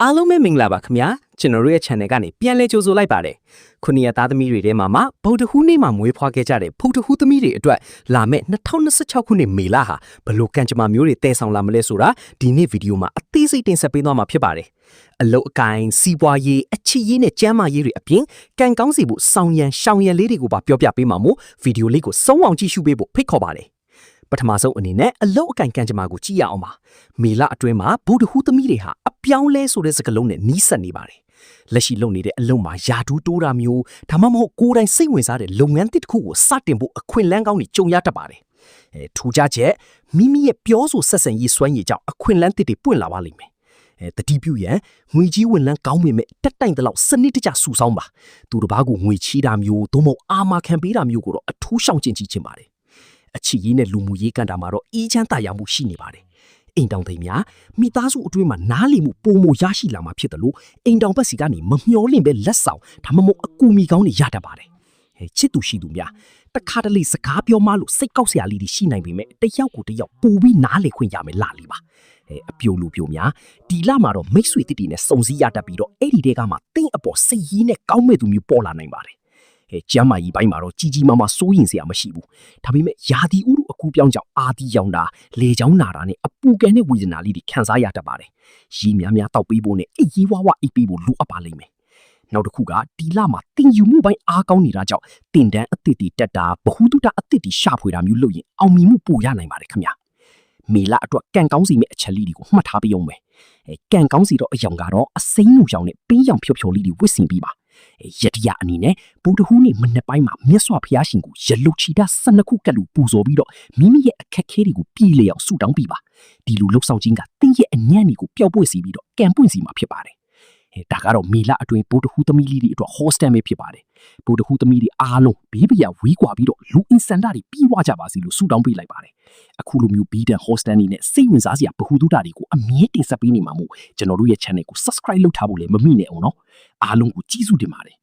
အားလုံးပဲမင်္ဂလာပါခင်ဗျာကျွန်တော်တို့ရဲ့ channel ကနေပြန်လဲကြိုဆိုလိုက်ပါတယ်ခုနှစ်ရက်သားသမီးတွေထဲမှာဗုဒ္ဓဟူးနေ့မှာမွေးဖွားခဲ့ကြတဲ့ဗုဒ္ဓဟူးသမီးတွေအတွက်လာမယ့်2026ခုနှစ်မေလဟာဘလို့ကံကြမ္မာမျိုးတွေတည်ဆောင်လာမလဲဆိုတာဒီနေ့ဗီဒီယိုမှာအသေးစိတ်တင်ဆက်ပေးသွားမှာဖြစ်ပါတယ်အလုတ်အကိုင်းစီးပွားရေးအချစ်ရေးနဲ့ကျန်းမာရေးတွေအပြင်ကံကောင်းစီဖို့စောင်းရန်ရှောင်ရန်လေးတွေကိုပါပြောပြပေးမှာမို့ဗီဒီယိုလေးကိုစုံအောင်ကြည့်ရှုပေးဖို့ဖိတ်ခေါ်ပါတယ်ပထမဆုံးအနေနဲ့အလုတ်အကိုင်းကံကြမ္မာကိုကြည့်ရအောင်ပါမေလအတွင်းမှာဗုဒ္ဓဟူးသမီးတွေဟာအပြောင်းလဲဆိုတဲ့စကားလုံးနဲ့နီးစပ်နေပါတယ်လက်ရှိလုပ်နေတဲ့အလုပ်မှာယာဒူးတိုးတာမျိုးဒါမှမဟုတ်ကိုယ်တိုင်စိတ်ဝင်စားတဲ့လုပ်ငန်းတစ်ခုကိုစတင်ဖို့အခွင့်အလမ်းကောင်းတွေကြုံရတတ်ပါတယ်ထူးခြားချက်မိမိရဲ့ပြောဆိုဆက်ဆံရေးစွမ်းရည်ကြောင့်အခွင့်အလမ်းတစ်တွေပွင့်လာပါလိမ့်မယ်တတိပြုရန်ငွေကြီးဝန်လန်းကောင်းပေမဲ့တက်တိုင်တလောက်စနစ်တကျစုဆောင်းပါသူတစ်ပါးကိုငွေချီးတာမျိုးသို့မဟုတ်အာမခံပေးတာမျိုးကိုတော့အထူးရှောင်ကျဉ်ကြည့်ချင်ပါတယ်အချစ်ရေးနဲ့လူမှုရေးကန်တာမှာတော့အေးချမ်းသာယာမှုရှိနေပါတယ်အိမ်တောင်သိမ်းများမိသားစုအတွင်းမှာနားလည်မှုပုံမရရှိလာမှာဖြစ်တယ်လို့အိမ်တောင်ဘက်စီကနေမမျောလင့်ပဲလက်ဆောင်ဒါမှမဟုတ်အကူမီကောင်းတွေရတတ်ပါတယ်ချစ်သူရှိသူများတခါတလေစကားပြောမှလို့စိတ်ကောက်စရာလေးတွေရှိနိုင်ပေမဲ့တယောက်ကိုတယောက်ပို့ပြီးနားလည်ခွင့်ရမယ်လာလီပါအပြိုလူပြိုများဒီလမှာတော့မိတ်ဆွေတိတိနဲ့စုံစည်းရတတ်ပြီးတော့အဲ့ဒီတဲကမှတင်းအပေါ်စိတ်ရင်းနဲ့ကောင်းမဲ့သူမျိုးပေါ်လာနိုင်ပါတယ်ကျမ်းမာရေးပိုင်းမှာတော့ကြီးကြီးမားမားစိုးရင်စရာမရှိဘူးဒါပေမဲ့ယာတီဥရုအကူပြောင်းကြောင့်အာတီရောင်တာလေချောင်းနာတာနဲ့အပူကန်တဲ့ဝေဒနာလေးတွေခံစားရတတ်ပါတယ်ရေများများတောက်ပေးဖို့နဲ့အေးရေးဝါးဝါအိပ်ပေးဖို့လိုအပ်ပါလိမ့်မယ်နောက်တစ်ခုကဒီလမှာတင်ယူမှုပိုင်းအားကောင်းနေတာကြောင့်တင်တန်းအသစ်တွေတက်တာဘ ഹു တုတအသစ်တွေရှာဖွေတာမျိုးလုပ်ရင်အောင်မြင်မှုပိုရနိုင်ပါတယ်ခင်ဗျာမေလအတွက်ကံကောင်းစီမဲ့အချက်လေးတွေကိုမှတ်ထားပေးအောင်မယ်ကံကောင်းစီတော့အယောင်ကတော့အစိမ်းလူရောင်နဲ့ပင်းရောင်ဖြော်ဖြော်လေးတွေဝစ်ဆင်ပြီးပါယတိယအနေနဲ့ဗုဒ္ဓဟူးနေ့မနေ့ပိုင်းမှာမြတ်စွာဘုရားရှင်ကိုရလုချီတာ12ခုကတ်လို့ပူဇော်ပြီးတော့မိမိရဲ့အခက်ခဲတွေကိုပြည်လျောက်ဆုတောင်းပြီးပါဒီလိုလှုပ်ဆောင်ခြင်းကတင်းရဲ့အညံ့တွေကိုပျောက်ပွေ့စေပြီးတော့ကံပွင့်စီမှာဖြစ်ပါတယ်ဒါကတော့မေလအတွင်းဗုဒ္ဓဟူးသမီးလေးတွေအတွက် hostel ပဲဖြစ်ပါတယ်ဗုဒ္ဓဟူးသမီးတွေအားလုံးဘေးပရာဝေးကွာပြီးတော့လူအင်စန်တာတွေပြီးွားကြပါစီလို့ဆုတောင်းပေးလိုက်ပါတယ်အခုလိုမျိုးဘီဒန် hostel နေနဲ့စိတ်ဝင်စားစရာဗဟုသုတတွေကိုအမြဲတင်ဆက်ပေးနေမှာမို့ကျွန်တော်တို့ရဲ့ channel ကို subscribe လုပ်ထားဖို့လည်းမမိနဲ့အောင်နော်အားလုံးကိုကျေးဇူးတင်ပါတယ်